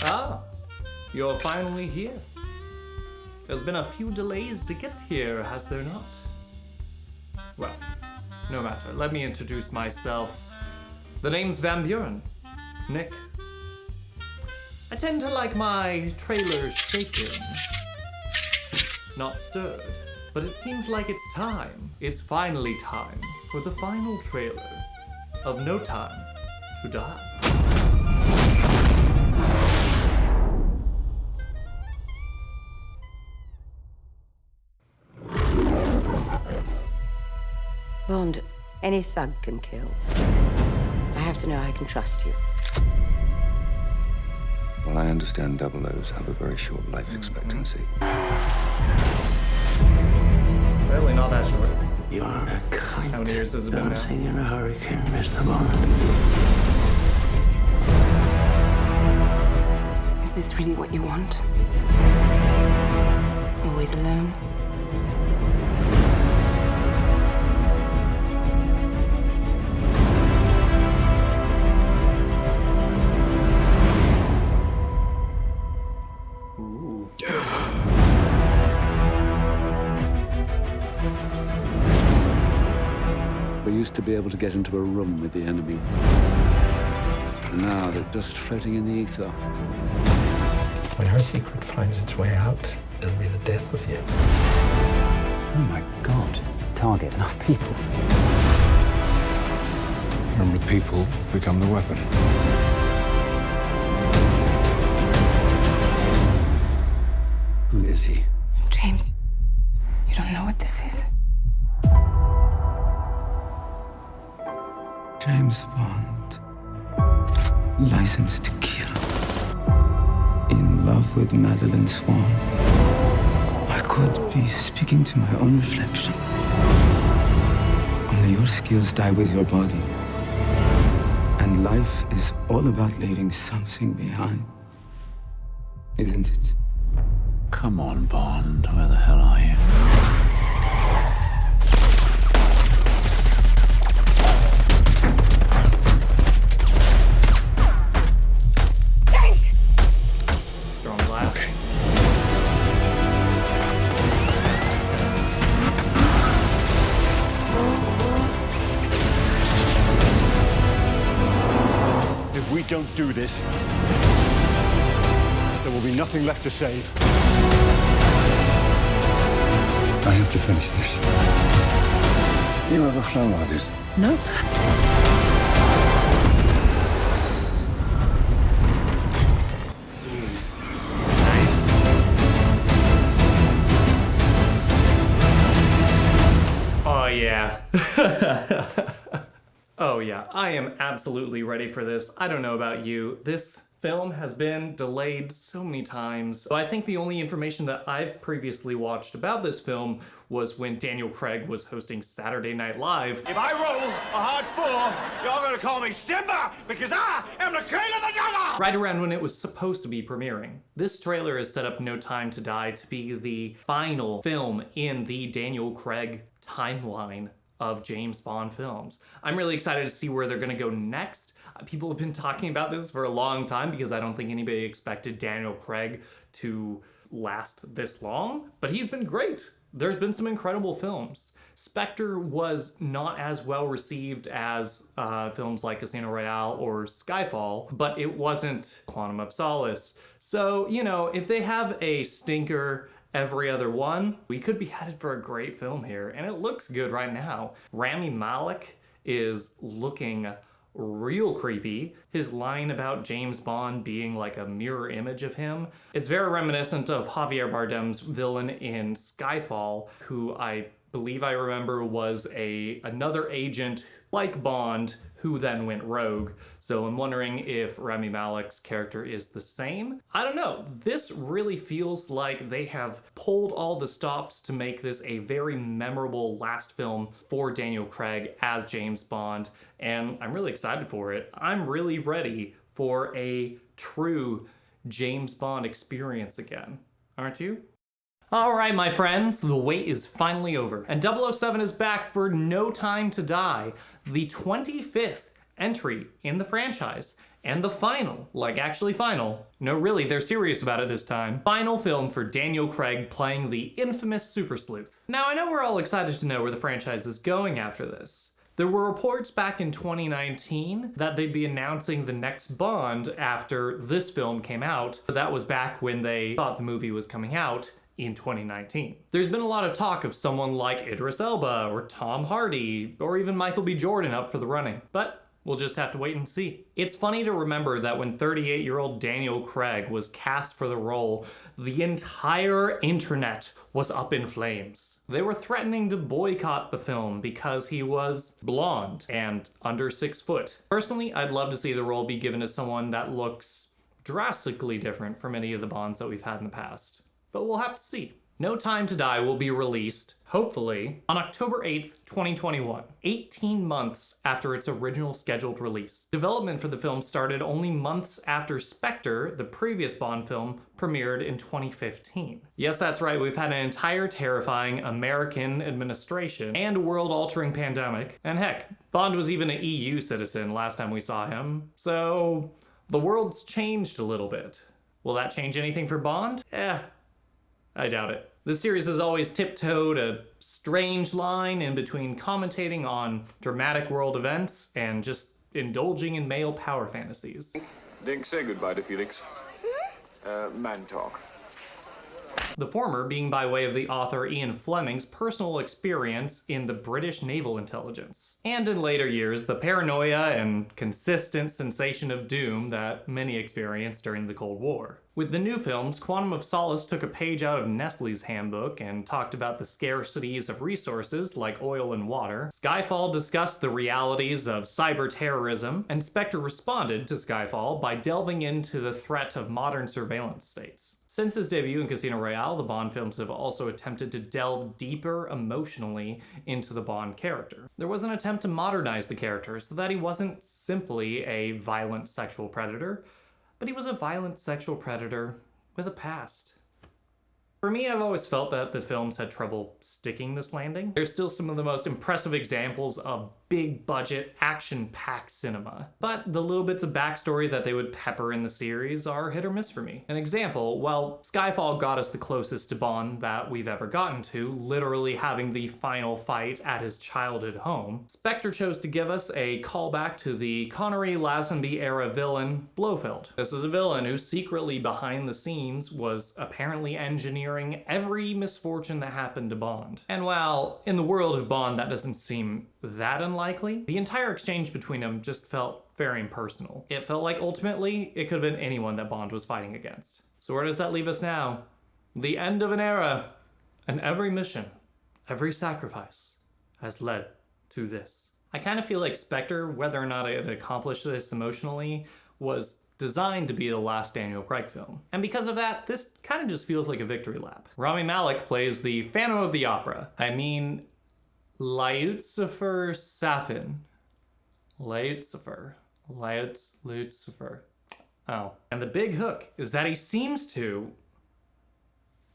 Ah, you're finally here. There's been a few delays to get here, has there not? Well, no matter. Let me introduce myself. The name's Van Buren. Nick. I tend to like my trailers shaken, not stirred. But it seems like it's time. It's finally time for the final trailer of No Time to Die. Bond, any thug can kill. I have to know I can trust you. Well, I understand double O's have a very short life expectancy. Really not that short. You are a kite How many years has it been now? dancing in a hurricane, Mr. Bond. Is this really what you want? Always alone? Ooh. We used to be able to get into a room with the enemy. Now they're just floating in the ether. When her secret finds its way out, it'll be the death of you. Oh my God. Target enough people. Remember, people become the weapon. Who is he? James, you don't know what this is. James Bond. Licensed to kill. In love with Madeline Swan. I could be speaking to my own reflection. Only your skills die with your body. And life is all about leaving something behind. Isn't it? Come on, Bond. Where the hell are you? Strong blast. Okay. If we don't do this, there will be nothing left to save. I have to finish this. You ever flown like this? Nope. Oh yeah. Oh yeah, I am absolutely ready for this. I don't know about you. This film has been delayed so many times. So I think the only information that I've previously watched about this film was when Daniel Craig was hosting Saturday Night Live. If I roll a hard four, you're gonna call me Simba because I am the king of the jungle! Right around when it was supposed to be premiering. This trailer has set up No Time to Die to be the final film in the Daniel Craig timeline of James Bond films. I'm really excited to see where they're gonna go next. People have been talking about this for a long time because I don't think anybody expected Daniel Craig to last this long, but he's been great. There's been some incredible films. Spectre was not as well received as films like Casino Royale or Skyfall, but it wasn't Quantum of Solace. So, you know, if they have a stinker every other one, we could be headed for a great film here, and it looks good right now. Rami Malek is looking real creepy. His line about James Bond being like a mirror image of him is very reminiscent of Javier Bardem's villain in Skyfall, who I believe I remember was another agent like Bond who then went rogue. So I'm wondering if Rami Malek's character is the same. I don't know. This really feels like they have pulled all the stops to make this a very memorable last film for Daniel Craig as James Bond, and I'm really excited for it. I'm really ready for a true James Bond experience again. Aren't you? Alright, my friends, the wait is finally over, and 007 is back for No Time to Die, the 25th entry in the franchise. and the final, like actually final, no really, they're serious about it this time, final film for Daniel Craig playing the infamous super sleuth. Now I know we're all excited to know where the franchise is going after this. There were reports back in 2019 that they'd be announcing the next Bond after this film came out, but that was back when they thought the movie was coming out in 2019. There's been a lot of talk of someone like Idris Elba or Tom Hardy or even Michael B. Jordan up for the running, but we'll just have to wait and see. It's funny to remember that when 38-year-old Daniel Craig was cast for the role, the entire internet was up in flames. They were threatening to boycott the film because he was blonde and under 6 foot. Personally, I'd love to see the role be given to someone that looks drastically different from any of the Bonds that we've had in the past. But we'll have to see. No Time to Die will be released, hopefully, on October 8th, 2021, 18 months after its original scheduled release. Development for the film started only months after Spectre, the previous Bond film, premiered in 2015. Yes, that's right, we've had an entire terrifying American administration and a world-altering pandemic, and heck, Bond was even an EU citizen last time we saw him, so the world's changed a little bit. Will that change anything for Bond? I doubt it. The series has always tiptoed a strange line in between commentating on dramatic world events and just indulging in male power fantasies. Dink, say goodbye to Felix. Man talk. The former being by way of the author Ian Fleming's personal experience in the British naval intelligence, and in later years, the paranoia and consistent sensation of doom that many experienced during the Cold War. With the new films, Quantum of Solace took a page out of Nestle's handbook and talked about the scarcities of resources like oil and water. Skyfall discussed the realities of cyber terrorism, and Spectre responded to Skyfall by delving into the threat of modern surveillance states. Since his debut in Casino Royale, the Bond films have also attempted to delve deeper emotionally into the Bond character. There was an attempt to modernize the character so that he wasn't simply a violent sexual predator, but he was a violent sexual predator with a past. For me, I've always felt that the films had trouble sticking this landing. They're still some of the most impressive examples of big budget, action-packed cinema. But the little bits of backstory that they would pepper in the series are hit or miss for me. An example, while Skyfall got us the closest to Bond that we've ever gotten to, literally having the final fight at his childhood home, Spectre chose to give us a callback to the Connery-Lazenby era villain, Blofeld. This is a villain who secretly behind the scenes was apparently engineering every misfortune that happened to Bond. And while in the world of Bond that doesn't seem that unlikely, the entire exchange between them just felt very impersonal. It felt like ultimately it could have been anyone that Bond was fighting against. So where does that leave us now? The end of an era, and every mission, every sacrifice has led to this. I kind of feel like Spectre, whether or not it accomplished this emotionally, was designed to be the last Daniel Craig film. And because of that, this kind of just feels like a victory lap. Rami Malek plays the Phantom of the Opera. I mean, Lucifer Safin. Lucifer. Oh. And the big hook is that he seems to...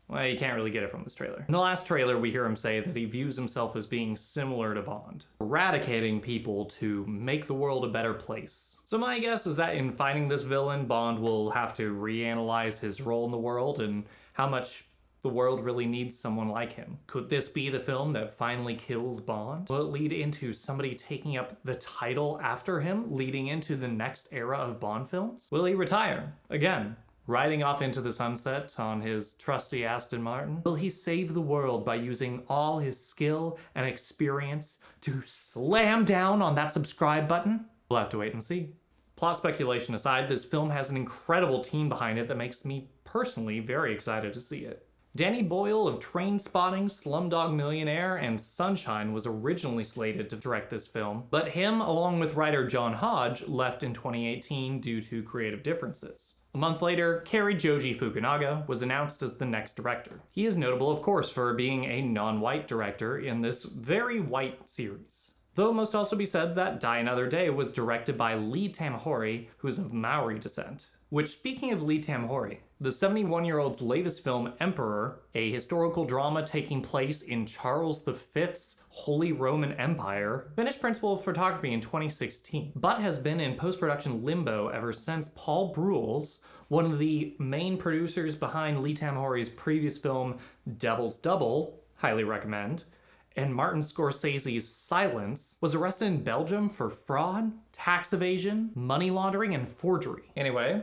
Well, you can't really get it from this trailer. In the last trailer, we hear him say that he views himself as being similar to Bond, eradicating people to make the world a better place. So my guess is that in fighting this villain, Bond will have to reanalyze his role in the world and how much the world really needs someone like him. Could this be the film that finally kills Bond? Will it lead into somebody taking up the title after him, leading into the next era of Bond films? Will he retire? Again, riding off into the sunset on his trusty Aston Martin? Will he save the world by using all his skill and experience to slam down on that subscribe button? We'll have to wait and see. Plot speculation aside, this film has an incredible team behind it that makes me personally very excited to see it. Danny Boyle of Trainspotting, Slumdog Millionaire, and Sunshine was originally slated to direct this film, but him, along with writer John Hodge, left in 2018 due to creative differences. A month later, Cary Joji Fukunaga was announced as the next director. He is notable, of course, for being a non-white director in this very white series. Though it must also be said that Die Another Day was directed by Lee Tamahori, who is of Maori descent. Which, speaking of Lee Tamahori, the 71-year-old's latest film, Emperor, a historical drama taking place in Charles V's Holy Roman Empire, finished principal photography in 2016, but has been in post-production limbo ever since Paul Bruels, one of the main producers behind Lee Tamahori's previous film, Devil's Double, highly recommend, and Martin Scorsese's Silence, was arrested in Belgium for fraud, tax evasion, money laundering, and forgery. Anyway,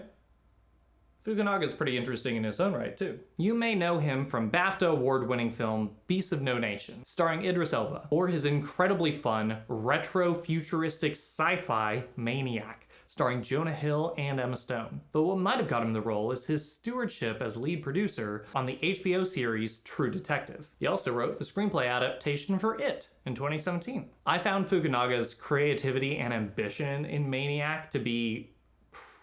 Fukunaga's pretty interesting in his own right, too. You may know him from BAFTA award-winning film Beasts of No Nation, starring Idris Elba, or his incredibly fun, retro-futuristic sci-fi Maniac, starring Jonah Hill and Emma Stone. But what might have got him the role is his stewardship as lead producer on the HBO series True Detective. He also wrote the screenplay adaptation for It in 2017. I found Fukunaga's creativity and ambition in Maniac to be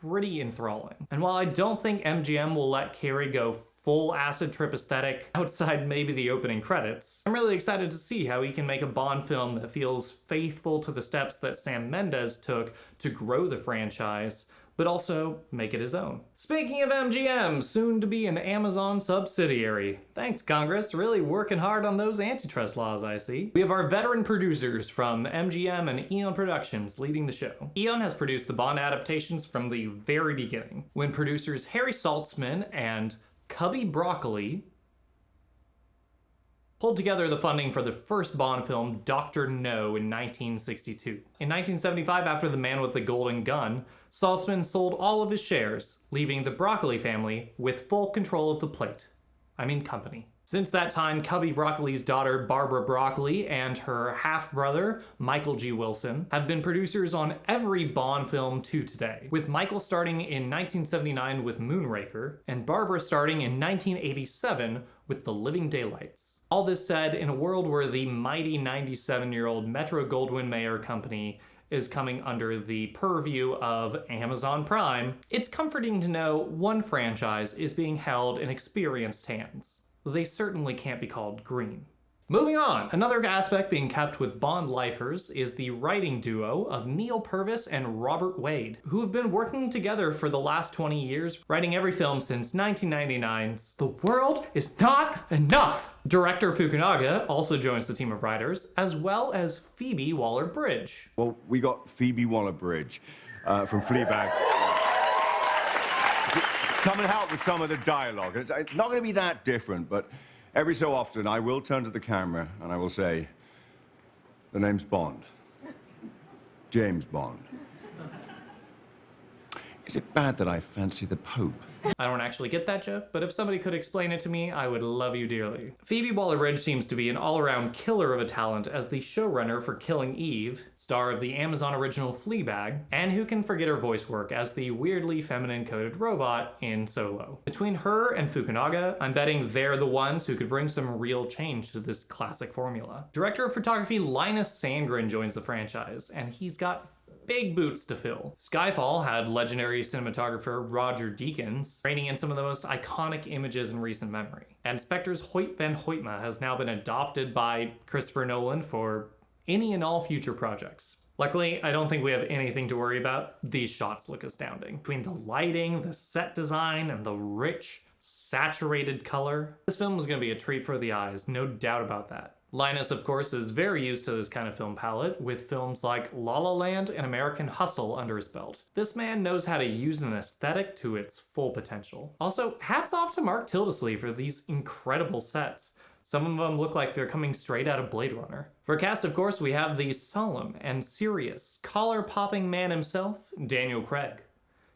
pretty enthralling. And while I don't think MGM will let Carrie go full acid trip aesthetic outside maybe the opening credits, I'm really excited to see how he can make a Bond film that feels faithful to the steps that Sam Mendes took to grow the franchise, but also make it his own. Speaking of MGM, soon to be an Amazon subsidiary. Thanks, Congress, really working hard on those antitrust laws, I see. We have our veteran producers from MGM and Eon Productions leading the show. Eon has produced the Bond adaptations from the very beginning, when producers Harry Saltzman and Cubby Broccoli pulled together the funding for the first Bond film, Dr. No, in 1962. In 1975, after The Man with the Golden Gun, Saltzman sold all of his shares, leaving the Broccoli family with full control of the plate. Company. Since that time, Cubby Broccoli's daughter, Barbara Broccoli, and her half-brother, Michael G. Wilson, have been producers on every Bond film to today, with Michael starting in 1979 with Moonraker, and Barbara starting in 1987 with The Living Daylights. All this said, in a world where the mighty 97-year-old Metro-Goldwyn-Mayer company is coming under the purview of Amazon Prime, it's comforting to know one franchise is being held in experienced hands. They certainly can't be called green. Moving on, another aspect being kept with Bond lifers is the writing duo of Neil Purvis and Robert Wade, who have been working together for the last 20 years, writing every film since 1999's The World Is Not Enough. Director Fukunaga also joins the team of writers, as well as Phoebe Waller-Bridge. Well, we got Phoebe Waller-Bridge from Fleabag. Come and help with some of the dialogue. It's not going to be that different, but every so often I will turn to the camera and I will say, the name's Bond. James Bond. Is it bad that I fancy the Pope? I don't actually get that joke, but if somebody could explain it to me, I would love you dearly. Phoebe Waller-Bridge seems to be an all-around killer of a talent as the showrunner for Killing Eve, star of the Amazon original Fleabag, and who can forget her voice work as the weirdly feminine-coded robot in Solo. Between her and Fukunaga, I'm betting they're the ones who could bring some real change to this classic formula. Director of photography Linus Sandgren joins the franchise, and he's got big boots to fill. Skyfall had legendary cinematographer Roger Deakins reining in some of the most iconic images in recent memory. And Spectre's Hoyt van Hoytma has now been adopted by Christopher Nolan for any and all future projects. Luckily, I don't think we have anything to worry about. These shots look astounding. Between the lighting, the set design, and the rich, saturated color, this film was going to be a treat for the eyes, no doubt about that. Linus, of course, is very used to this kind of film palette, with films like La La Land and American Hustle under his belt. This man knows how to use an aesthetic to its full potential. Also, hats off to Mark Tildesley for these incredible sets. Some of them look like they're coming straight out of Blade Runner. For cast, of course, we have the solemn and serious, collar-popping man himself, Daniel Craig,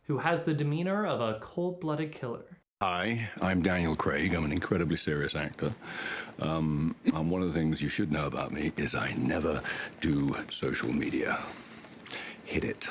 who has the demeanor of a cold-blooded killer. Hi, I'm Daniel Craig. I'm an incredibly serious actor. And one of the things you should know about me is I never do social media. Hit it.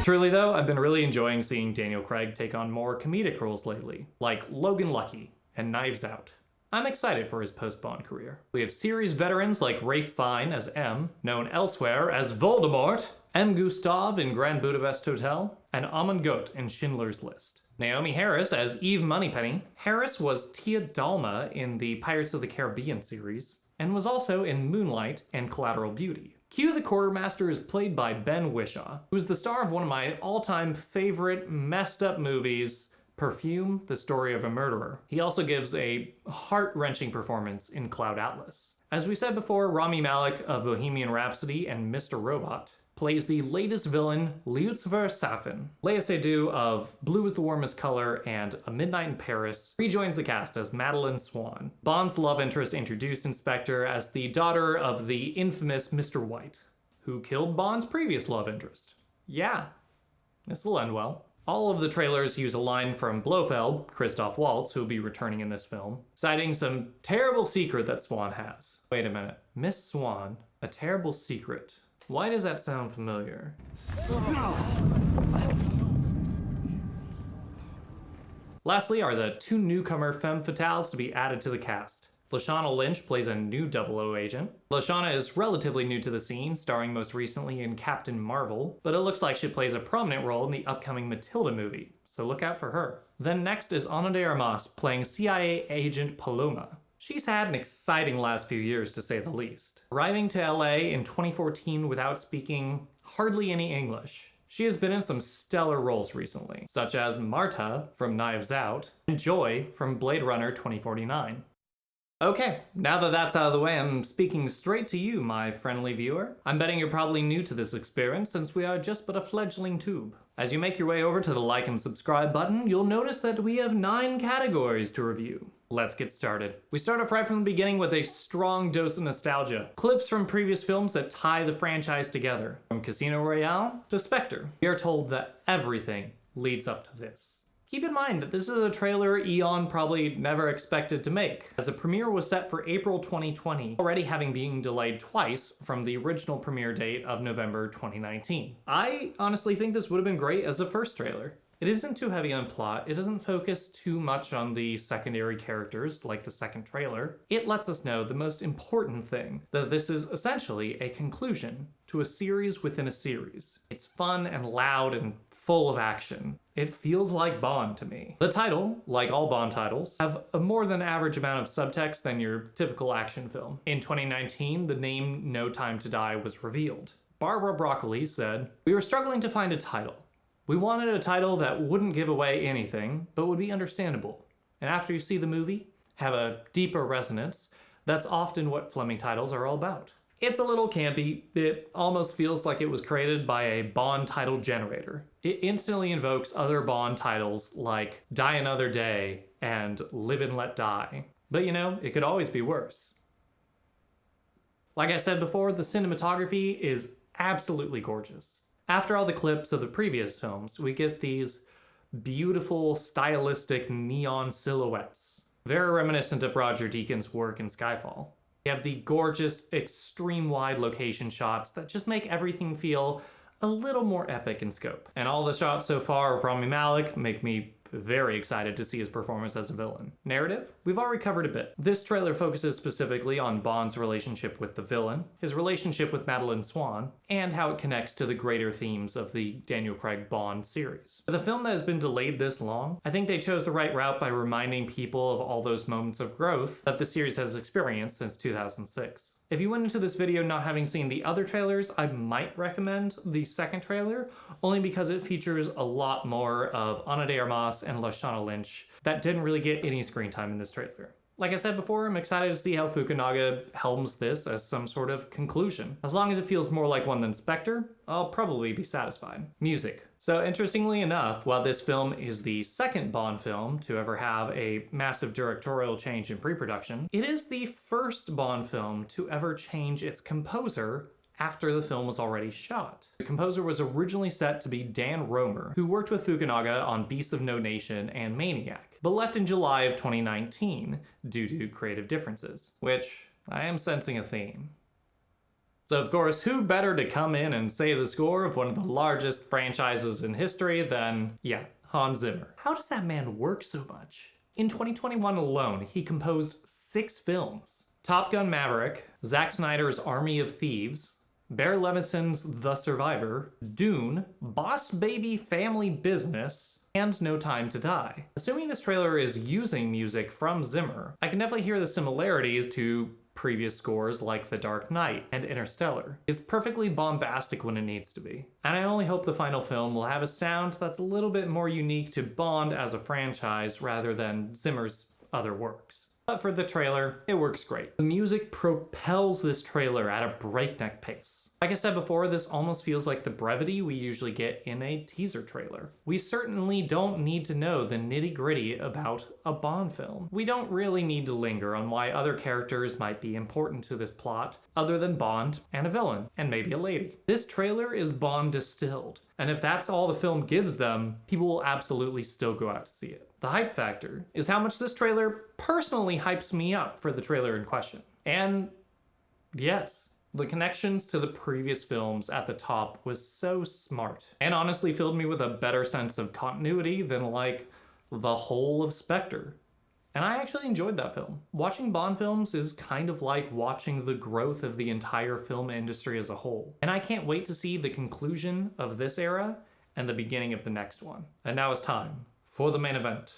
Truly though, I've been really enjoying seeing Daniel Craig take on more comedic roles lately, like Logan Lucky and Knives Out. I'm excited for his post-Bond career. We have series veterans like Ralph Fiennes as M, known elsewhere as Voldemort, M. Gustav in Grand Budapest Hotel, and Amon Goeth in Schindler's List. Naomi Harris as Eve Moneypenny. Harris was Tia Dalma in the Pirates of the Caribbean series, and was also in Moonlight and Collateral Beauty. Q the Quartermaster is played by Ben Whishaw, who is the star of one of my all-time favorite messed up movies, Perfume, The Story of a Murderer. He also gives a heart-wrenching performance in Cloud Atlas. As we said before, Rami Malek of Bohemian Rhapsody and Mr. Robot plays the latest villain, Lucifer Safin. Léa Seydoux of Blue is the Warmest Color and A Midnight in Paris rejoins the cast as Madeline Swan. Bond's love interest introduced in Spectre as the daughter of the infamous Mr. White, who killed Bond's previous love interest. Yeah, this'll end well. All of the trailers use a line from Blofeld, Christoph Waltz, who will be returning in this film, citing some terrible secret that Swan has. Wait a minute. Miss Swan, a terrible secret. Why does that sound familiar? Lastly are the two newcomer femme fatales to be added to the cast. Lashana Lynch plays a new 00 agent. Lashana is relatively new to the scene, starring most recently in Captain Marvel, but it looks like she plays a prominent role in the upcoming Matilda movie, so look out for her. Then next is Ana de Armas playing CIA agent Paloma. She's had an exciting last few years, to say the least. Arriving to LA in 2014 without speaking hardly any English, she has been in some stellar roles recently, such as Marta from Knives Out and Joy from Blade Runner 2049. Okay, now that that's out of the way, I'm speaking straight to you, my friendly viewer. I'm betting you're probably new to this experience since we are just but a fledgling tube. As you make your way over to the like and subscribe button, you'll notice that we have 9 categories to review. Let's get started. We start off right from the beginning with a strong dose of nostalgia. Clips from previous films that tie the franchise together. From Casino Royale to Spectre. We are told that everything leads up to this. Keep in mind that this is a trailer Eon probably never expected to make, as the premiere was set for April 2020, already having been delayed twice from the original premiere date of November 2019. I honestly think this would have been great as a first trailer. It isn't too heavy on plot, it doesn't focus too much on the secondary characters like the second trailer. It lets us know the most important thing, that this is essentially a conclusion to a series within a series. It's fun and loud and full of action. It feels like Bond to me. The title, like all Bond titles, have a more than average amount of subtext than your typical action film. In 2019, the name No Time to Die was revealed. Barbara Broccoli said, "We were struggling to find a title. We wanted a title that wouldn't give away anything, but would be understandable. And after you see the movie, have a deeper resonance. That's often what Fleming titles are all about." It's a little campy. It almost feels like it was created by a Bond title generator. It instantly invokes other Bond titles like Die Another Day and Live and Let Die. But you know, it could always be worse. Like I said before, the cinematography is absolutely gorgeous. After all the clips of the previous films, we get these beautiful, stylistic neon silhouettes, very reminiscent of Roger Deakins' work in Skyfall. You have the gorgeous, extreme-wide location shots that just make everything feel a little more epic in scope. And all the shots so far of Rami Malek make me very excited to see his performance as a villain. Narrative? We've already covered a bit. This trailer focuses specifically on Bond's relationship with the villain, his relationship with Madeline Swan, and how it connects to the greater themes of the Daniel Craig Bond series. For the film that has been delayed this long, I think they chose the right route by reminding people of all those moments of growth that the series has experienced since 2006. If you went into this video not having seen the other trailers, I might recommend the second trailer, only because it features a lot more of Ana de Armas and Lashana Lynch that didn't really get any screen time in this trailer. Like I said before, I'm excited to see how Fukunaga helms this as some sort of conclusion. As long as it feels more like one than Spectre, I'll probably be satisfied. Music. So interestingly enough, while this film is the second Bond film to ever have a massive directorial change in pre-production, it is the first Bond film to ever change its composer after the film was already shot. The composer was originally set to be Dan Romer, who worked with Fukunaga on Beasts of No Nation and Maniac, but left in July of 2019 due to creative differences, which I am sensing a theme. So of course, who better to come in and save the score of one of the largest franchises in history than, yeah, Hans Zimmer. How does that man work so much? In 2021 alone, he composed 6 films. Top Gun Maverick, Zack Snyder's Army of Thieves, Barry Levinson's The Survivor, Dune, Boss Baby Family Business, and No Time to Die. Assuming this trailer is using music from Zimmer, I can definitely hear the similarities to previous scores like The Dark Knight and Interstellar. It's perfectly bombastic when it needs to be. And I only hope the final film will have a sound that's a little bit more unique to Bond as a franchise rather than Zimmer's other works. But for the trailer, it works great. The music propels this trailer at a breakneck pace. Like I said before, this almost feels like the brevity we usually get in a teaser trailer. We certainly don't need to know the nitty-gritty about a Bond film. We don't really need to linger on why other characters might be important to this plot, other than Bond and a villain, and maybe a lady. This trailer is Bond distilled, and if that's all the film gives them, people will absolutely still go out to see it. The hype factor is how much this trailer personally hypes me up for the trailer in question. And yes, the connections to the previous films at the top was so smart, and honestly filled me with a better sense of continuity than like the whole of Spectre. And I actually enjoyed that film. Watching Bond films is kind of like watching the growth of the entire film industry as a whole. And I can't wait to see the conclusion of this era and the beginning of the next one. And now it's time for the main event.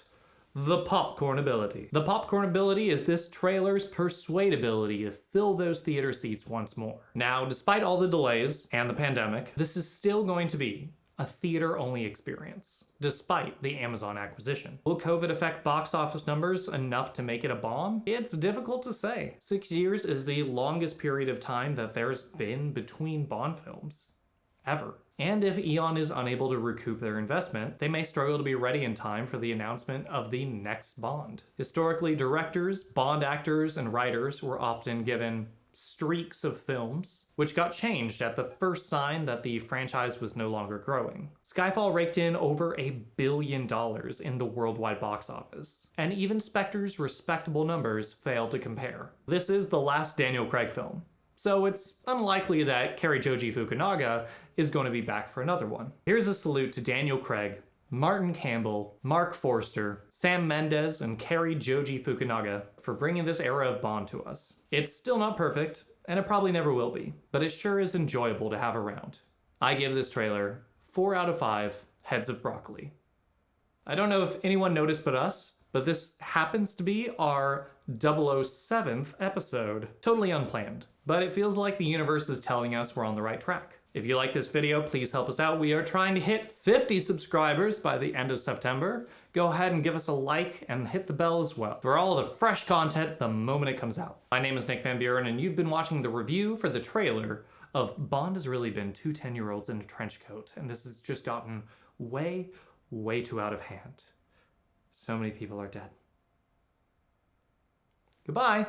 The popcorn ability. The popcorn ability is this trailer's persuadability to fill those theater seats once more. Now, despite all the delays and the pandemic, this is still going to be a theater-only experience, despite the Amazon acquisition. Will COVID affect box office numbers enough to make it a bomb? It's difficult to say. 6 years is the longest period of time that there's been between Bond films, ever. And if Eon is unable to recoup their investment, they may struggle to be ready in time for the announcement of the next Bond. Historically, directors, Bond actors, and writers were often given streaks of films, which got changed at the first sign that the franchise was no longer growing. Skyfall raked in over $1 billion in the worldwide box office, and even Spectre's respectable numbers failed to compare. This is the last Daniel Craig film, so it's unlikely that Cary Joji Fukunaga is going to be back for another one. Here's a salute to Daniel Craig, Martin Campbell, Mark Forster, Sam Mendes, and Cary Joji Fukunaga for bringing this era of Bond to us. It's still not perfect, and it probably never will be, but it sure is enjoyable to have around. I give this trailer 4 out of 5 heads of broccoli. I don't know if anyone noticed but us, but this happens to be our 007th episode. Totally unplanned, but it feels like the universe is telling us we're on the right track. If you like this video, please help us out. We are trying to hit 50 subscribers by the end of September. Go ahead and give us a like and hit the bell as well for all the fresh content the moment it comes out. My name is Nick Van Buren, and you've been watching the review for the trailer of Bond Has Really Been Two 10-Year-Olds in a Trench Coat, and this has just gotten way, way too out of hand. So many people are dead. Goodbye.